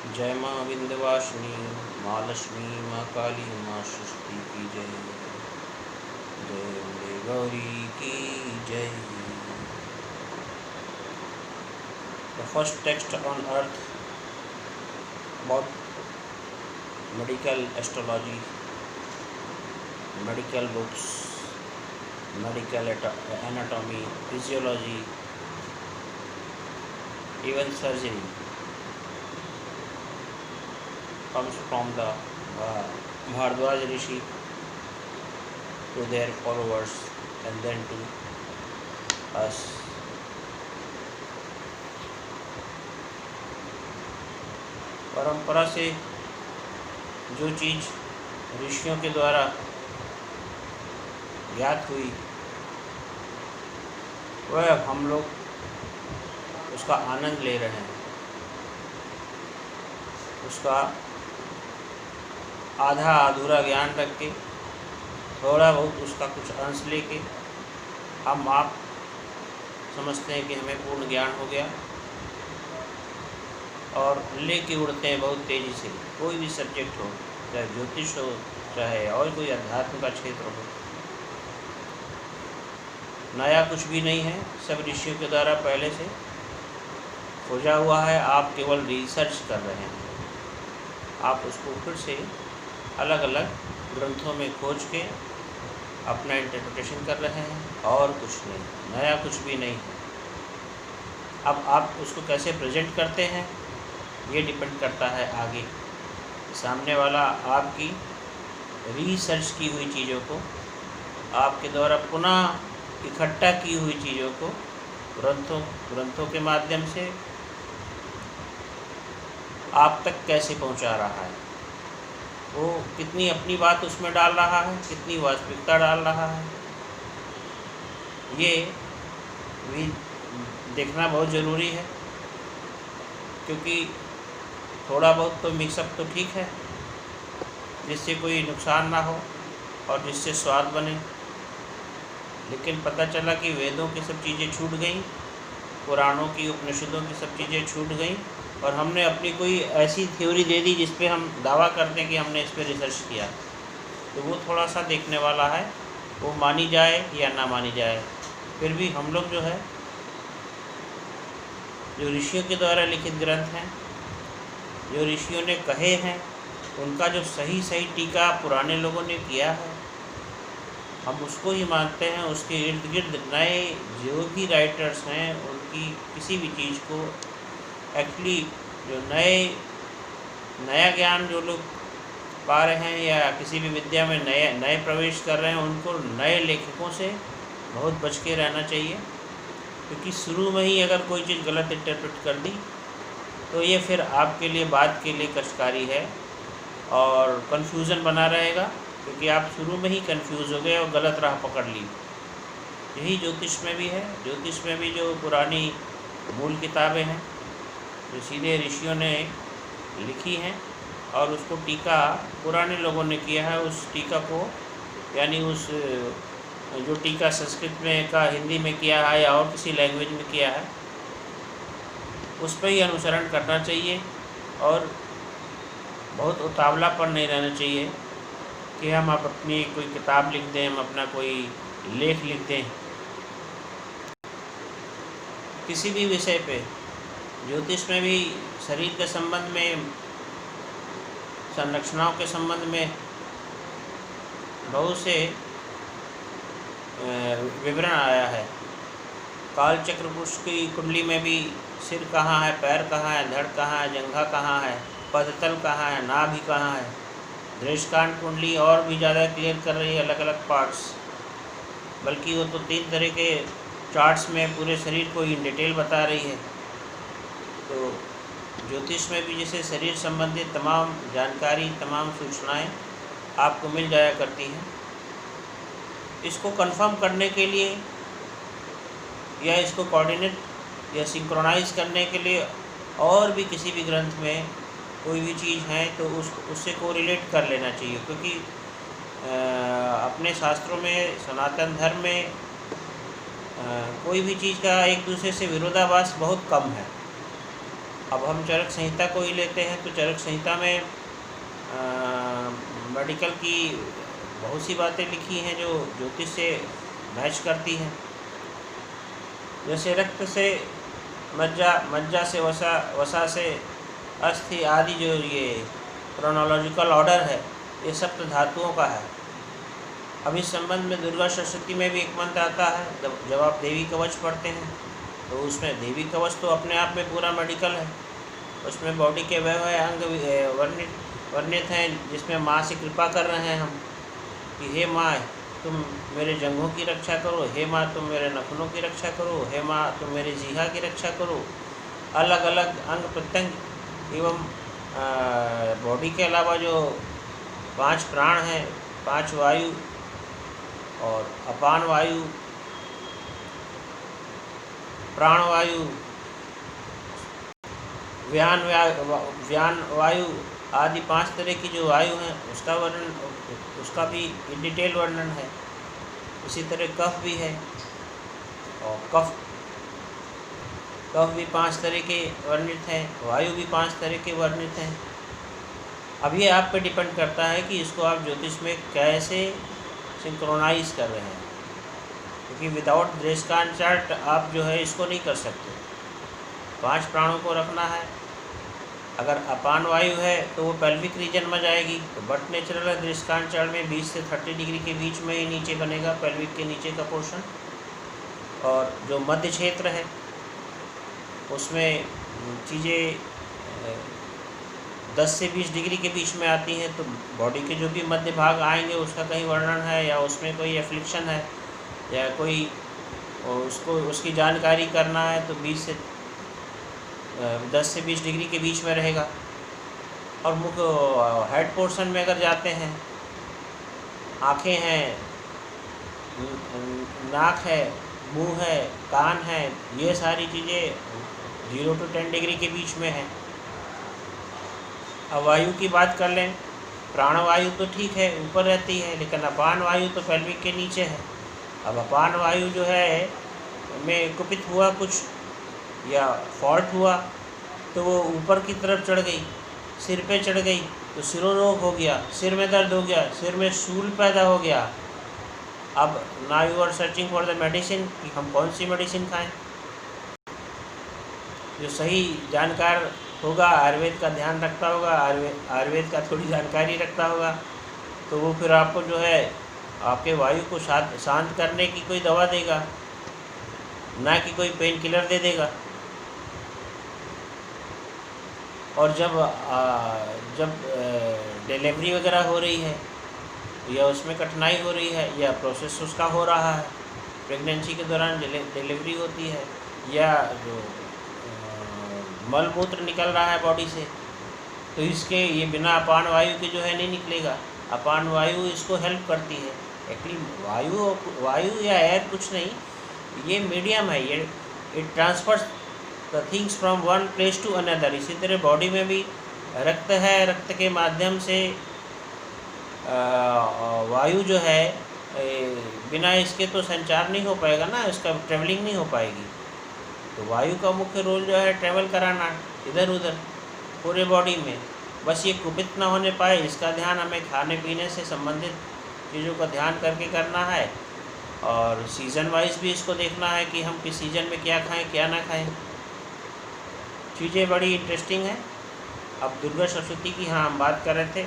जय माँ विंध्यवासिनी, माँ लक्ष्मी, माँ काली, माँ सृष्टि की जय। जय अम्बे गौरी की जय। The first text on earth about medical astrology, medical books, medical anatomy, physiology, even surgery comes from the Bhardwaj Rishi to their followers and then to us. परंपरा से जो चीज़ ऋषियों के द्वारा ज्ञात हुई वह हम लोग उसका आनंद ले रहे हैं। उसका आधा अधूरा ज्ञान रख के थोड़ा बहुत उसका कुछ अंश लेके हम आप समझते हैं कि हमें पूर्ण ज्ञान हो गया और लेके उड़ते हैं बहुत तेज़ी से। कोई भी सब्जेक्ट हो, चाहे ज्योतिष हो, चाहे और कोई अध्यात्म का क्षेत्र हो, नया कुछ भी नहीं है, सब ऋषियों के द्वारा पहले से खोजा हुआ है। आप केवल रिसर्च कर रहे हैं, आप उसको फिर से अलग अलग ग्रंथों में खोज के अपना इंटरप्रिटेशन कर रहे हैं और कुछ नहीं, नया कुछ भी नहीं है। अब आप उसको कैसे प्रेजेंट करते हैं ये डिपेंड करता है आगे सामने वाला आपकी रिसर्च की हुई चीज़ों को, आपके द्वारा पुनः इकट्ठा की हुई चीज़ों को ग्रंथों के माध्यम से आप तक कैसे पहुंचा रहा है, वो कितनी अपनी बात उसमें डाल रहा है, कितनी वास्तविकता डाल रहा है, ये भी देखना बहुत ज़रूरी है। क्योंकि थोड़ा बहुत तो मिक्सअप तो ठीक है, जिससे कोई नुकसान ना हो और जिससे स्वाद बने, लेकिन पता चला कि वेदों की सब चीज़ें छूट गई, पुराणों की उपनिषदों की सब चीज़ें छूट गई और हमने अपनी कोई ऐसी थ्योरी दे दी जिस पे हम दावा करते हैं कि हमने इस पर रिसर्च किया। तो वो थोड़ा सा देखने वाला है, वो मानी जाए या ना मानी जाए। फिर भी हम लोग जो है, जो ऋषियों के द्वारा लिखित ग्रंथ हैं, जो ऋषियों ने कहे हैं, उनका जो सही सही टीका पुराने लोगों ने किया है, हम उसको ही मानते हैं। उसके इर्द गिर्द नए जो भी राइटर्स हैं उनकी किसी भी चीज़ को एक्चुअली जो नया ज्ञान जो लोग पा रहे हैं या किसी भी विद्या में नए प्रवेश कर रहे हैं, उनको नए लेखकों से बहुत बच के रहना चाहिए। क्योंकि शुरू में ही अगर कोई चीज़ गलत इंटरप्रेट कर दी तो ये फिर आपके लिए बाद के लिए कष्टकारी है और कन्फ्यूज़न बना रहेगा, क्योंकि आप शुरू में ही कंफ्यूज हो गए और गलत राह पकड़ ली। यही ज्योतिष में भी है। ज्योतिष में भी जो पुरानी मूल किताबें हैं जो सीधे ऋषियों ने लिखी हैं और उसको टीका पुराने लोगों ने किया है, उस टीका को यानी उस जो टीका संस्कृत में का हिंदी में किया है या और किसी लैंग्वेज में किया है, उस पर ही अनुसरण करना चाहिए और बहुत उतावलापन नहीं रहना चाहिए कि हम आप अपनी कोई किताब लिख दें, हम अपना कोई लेख लिख दें किसी भी विषय पे। ज्योतिष में भी शरीर के संबंध में, संरचनाओं के संबंध में बहुत से विवरण आया है। काल चक्र पुरुष की कुंडली में भी सिर कहाँ है, पैर कहाँ है, धड़ कहाँ है, जंघा कहाँ है, पदतल कहाँ है, नाभि कहाँ है। दृष्टांत कुंडली और भी ज़्यादा क्लियर कर रही है अलग अलग पार्ट्स, बल्कि वो तो 3 तरह के चार्ट्स में पूरे शरीर को इन डिटेल बता रही है। तो ज्योतिष में भी जैसे शरीर संबंधित तमाम जानकारी, तमाम सूचनाएं आपको मिल जाया करती हैं। इसको कंफर्म करने के लिए या इसको कोऑर्डिनेट या सिंक्रोनाइज करने के लिए और भी किसी भी ग्रंथ में कोई भी चीज़ है तो उससे कोरिलेट कर लेना चाहिए। क्योंकि अपने शास्त्रों में, सनातन धर्म में कोई भी चीज़ का एक दूसरे से विरोधाभास बहुत कम है। अब हम चरक संहिता को ही लेते हैं तो चरक संहिता में मेडिकल की बहुत सी बातें लिखी हैं जो ज्योतिष से मैच करती हैं। जैसे रक्त से मज्जा, मज्जा से वसा, वसा से अस्थि आदि, जो ये क्रोनोलॉजिकल ऑर्डर है ये सप्त धातुओं का है। अब इस संबंध में दुर्गा सप्तशती में भी एक मंत्र आता है। जब आप देवी कवच पढ़ते हैं तो उसमें देवी कवच तो अपने आप में पूरा मेडिकल है। उसमें बॉडी के वह अंग वर्णित हैं जिसमें माँ से कृपा कर रहे हैं हम कि हे माँ तुम मेरे जंघों की रक्षा करो, हे माँ तुम मेरे नखनों की रक्षा करो, हे माँ तुम मेरे जीहा की रक्षा करो। अलग अलग अंग प्रत्यंग एवं बॉडी के अलावा जो 5 प्राण हैं, 5 वायु और अपान वायु, प्राण वायु, व्यान वायु आदि 5 तरह की जो वायु हैं उसका वर्णन, उसका भी डिटेल वर्णन है। इसी तरह कफ भी है और कफ भी 5 तरह के वर्णित हैं, वायु भी 5 तरह के वर्णित हैं। अब ये आप पे डिपेंड करता है कि इसको आप ज्योतिष में कैसे सिंक्रोनाइज कर रहे हैं, क्योंकि विदाउट दृष्टांत चार्ट आप जो है इसको नहीं कर सकते। 5 प्राणों को रखना है। अगर अपान वायु है तो वो पेल्विक रीजन में जाएगी, तो बट नेचुरल है दृष्टांत चार्ट में 20 से 30 डिग्री के बीच में ही नीचे बनेगा पेल्विक के नीचे का पोर्शन। और जो मध्य क्षेत्र है उसमें चीज़ें 10 से 20 डिग्री के बीच में आती हैं, तो बॉडी के जो भी मध्य भाग आएंगे उसका कहीं वर्णन है या उसमें कोई एफ्लिक्शन है या कोई उसकी जानकारी करना है तो 10 से 20 डिग्री के बीच में रहेगा। और मुख्य हेड पोर्शन में अगर जाते हैं, आँखें हैं, नाक है, मुंह है, कान है, ये सारी चीज़ें 0 to 10 डिग्री के बीच में है। अब वायु की बात कर लें, प्राणवायु तो ठीक है ऊपर रहती है, लेकिन अपान वायु तो पेल्विक के नीचे है। अब अपान वायु जो है में कुपित हुआ कुछ या फॉल्ट हुआ तो वो ऊपर की तरफ चढ़ गई, सिर पे चढ़ गई तो सिरोरोग हो गया, सिर में दर्द हो गया, सिर में शूल पैदा हो गया। अब now you are searching for the medicine कि हम कौन सी मेडिसिन खाएं। जो सही जानकार होगा, आयुर्वेद का ध्यान रखता होगा, आयुर्वेद का थोड़ी जानकारी रखता होगा, तो वो फिर आपको जो है आपके वायु को शांत करने की कोई दवा देगा, ना कि कोई पेन किलर दे देगा। और जब डिलीवरी वगैरह हो रही है या उसमें कठिनाई हो रही है या प्रोसेस उसका हो रहा है, प्रेगनेंसी के दौरान डिलीवरी होती है या जो मल मूत्र निकल रहा है बॉडी से, तो इसके ये बिना अपान वायु के जो है नहीं निकलेगा। अपान वायु इसको हेल्प करती है। एक्चुअली वायु या एयर कुछ नहीं, ये मीडियम है, ये it transfers the things from one place to another. इसी तरह बॉडी में भी रक्त है, रक्त के माध्यम से वायु जो है बिना इसके तो संचार नहीं हो पाएगा ना, इसका ट्रेवलिंग नहीं हो पाएगी। तो वायु का मुख्य रोल जो है ट्रेवल कराना इधर उधर पूरे बॉडी में। बस ये कुपित ना होने पाए, इसका ध्यान हमें खाने पीने से संबंधित चीज़ों का ध्यान करके करना है। और सीज़न वाइज भी इसको देखना है कि हम किस सीज़न में क्या खाएं क्या ना खाएं। चीज़ें बड़ी इंटरेस्टिंग हैं। अब दुर्गा सप्तशती की हम बात कर रहे थे।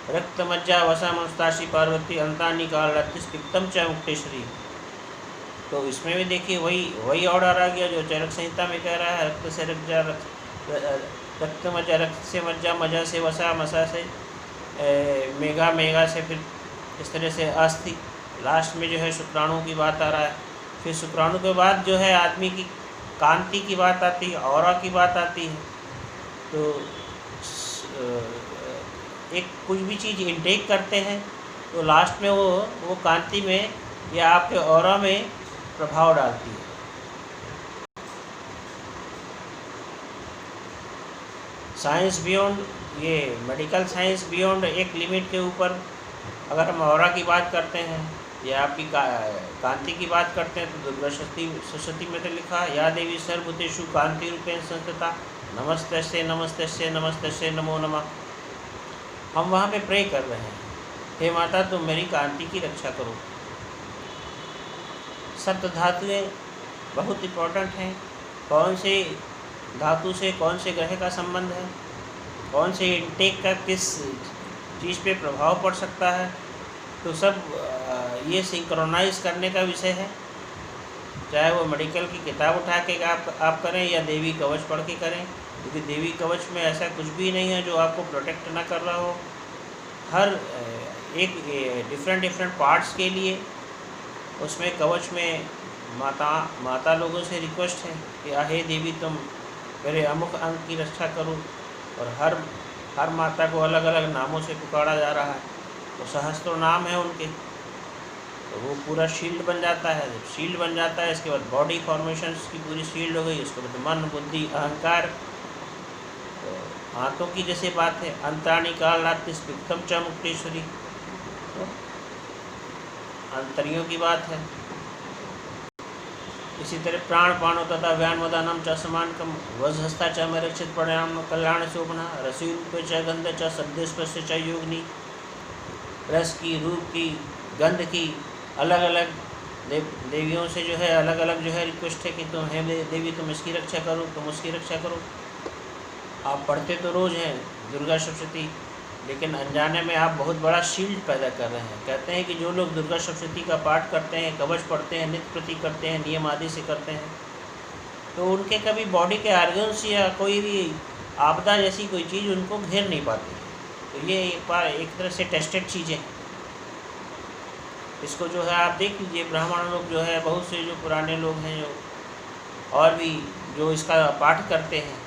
रक्त मज्जा वसा मुस्ताशी पार्वती अंतानी काल रत्तिस पित्तम च मुक्तेश्वरी। तो इसमें भी देखिए वही ऑर्डर आ गया जो चरक संहिता में कह रहा है। रक्त से रज्जा, रक्त मज्जा, रक्त से मज्जा, मज्जा से वसा, मसा से मेघा, मेघा से फिर इस तरह से अस्थि। लास्ट में जो है शुक्राणु की बात आ रहा है। फिर शुक्राणु के बाद जो है आदमी की कांति की बात आती है, ऑरा की बात आती है। तो एक कुछ भी चीज़ इनटेक करते हैं तो लास्ट में वो कांति में या आपके ऑरा में प्रभाव डालती है। साइंस बियॉन्ड, ये मेडिकल साइंस बियॉन्ड एक लिमिट के ऊपर अगर हम ऑरा की बात करते हैं या आपकी कांति की बात करते हैं तो दुर्गा सप्तशती में तो लिखा या देवी सर्वभूतेषु कांति रूपेण संस्थिता। नमस्तस्यै नमस्तस्यै नमस्तस्यै नमो नमः। हम वहाँ पे प्रे कर रहे हैं, हे माता तुम मेरी कांति की रक्षा करो। सप्त धातुएँ बहुत इम्पोर्टेंट हैं। कौन से धातु से कौन से ग्रह का संबंध है, कौन से इंटेक का किस चीज़ पे प्रभाव पड़ सकता है, तो सब ये सिंक्रोनाइज करने का विषय है। चाहे वो मेडिकल की किताब उठा के आप करें या देवी कवच पढ़ के करें, क्योंकि देवी कवच में ऐसा कुछ भी नहीं है जो आपको प्रोटेक्ट ना कर रहा हो। हर एक डिफरेंट पार्ट्स के लिए उसमें कवच में माता लोगों से रिक्वेस्ट है कि हे देवी तुम मेरे अमुक अंग की रक्षा करो, और हर माता को अलग अलग नामों से पुकारा जा रहा है। तो सहस्त्रों नाम है उनके, तो वो पूरा शील्ड बन जाता है। जब शील्ड बन जाता है इसके बाद बॉडी फॉर्मेशंस की पूरी शील्ड हो गई, उसके बाद मन बुद्धि अहंकार। तो हाथों की जैसे बात है, अंतराणी कालरात्रि स्पिक्तम च मुक्तेश्वरी, तो अंतरियों की बात है। इसी तरह प्राण पाणो तथा व्यान वदानम च समान कम वजहस्ता च मरक्षित परिणाम कल्याण शोभना रसी रूप च गंध च शब्द स्पर्श च योगनी। रस की, रूप की, गंध की अलग अलग देवियों से जो है अलग अलग जो है रिक्वेस्ट है कि तुम हे देवी तुम इसकी रक्षा करो, तुम उसकी रक्षा करो। आप पढ़ते तो रोज़ हैं दुर्गा सप्तशती, लेकिन अनजाने में आप बहुत बड़ा शील्ड पैदा कर रहे हैं। कहते हैं कि जो लोग दुर्गा सप्तशती का पाठ करते हैं, कवच पढ़ते हैं, नित्य प्रति करते हैं, नियम आदि से करते हैं, तो उनके कभी बॉडी के आर्गन्स या कोई भी आपदा जैसी कोई चीज़ उनको घेर नहीं पाती। तो ये एक तरह से टेस्टेड चीज़ें हैं। इसको जो है आप देख लीजिए, ब्राह्मण लोग जो है बहुत से जो पुराने लोग हैं जो और भी जो इसका पाठ करते हैं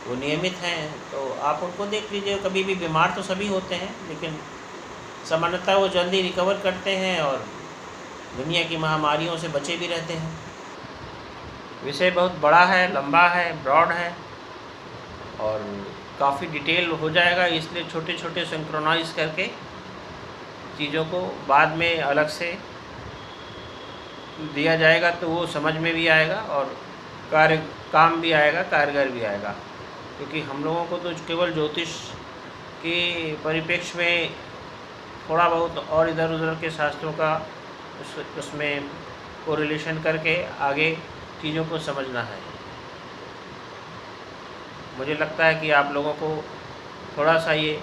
वो नियमित हैं, तो आप उनको देख लीजिए। कभी भी बीमार तो सभी होते हैं, लेकिन सामान्यतः वो जल्दी रिकवर करते हैं और दुनिया की महामारियों से बचे भी रहते हैं। विषय बहुत बड़ा है, लंबा है, ब्रॉड है और काफ़ी डिटेल हो जाएगा, इसलिए छोटे छोटे सिंक्रोनाइज करके चीज़ों को बाद में अलग से दिया जाएगा, तो वो समझ में भी आएगा और काम भी आएगा, कारगर भी आएगा। क्योंकि हम लोगों को तो केवल ज्योतिष के परिप्रेक्ष्य में थोड़ा बहुत और इधर उधर के शास्त्रों का उसमें कोरिलेशन करके आगे चीज़ों को समझना है। मुझे लगता है कि आप लोगों को थोड़ा सा ये,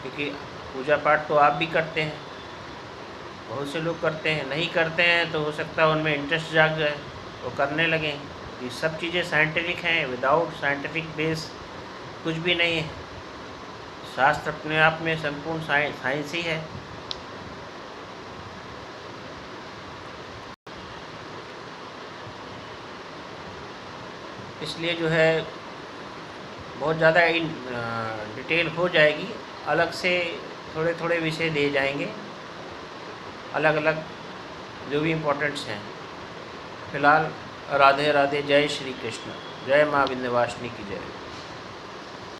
क्योंकि पूजा पाठ तो आप भी करते हैं, बहुत से लोग करते हैं, नहीं करते हैं तो हो सकता है उनमें इंटरेस्ट जाग जाए, वो करने लगें। ये सब चीज़ें साइंटिफिक हैं, विदाउट साइंटिफिक बेस कुछ भी नहीं है। शास्त्र अपने आप में संपूर्ण साइंस ही है। इसलिए जो है बहुत ज़्यादा डिटेल हो जाएगी, अलग से थोड़े थोड़े विषय दिए जाएंगे, अलग अलग जो भी इम्पोर्टेंट्स हैं। फिलहाल राधे राधे, जय श्री कृष्ण, जय माँ विंध्यवासिनी की जय।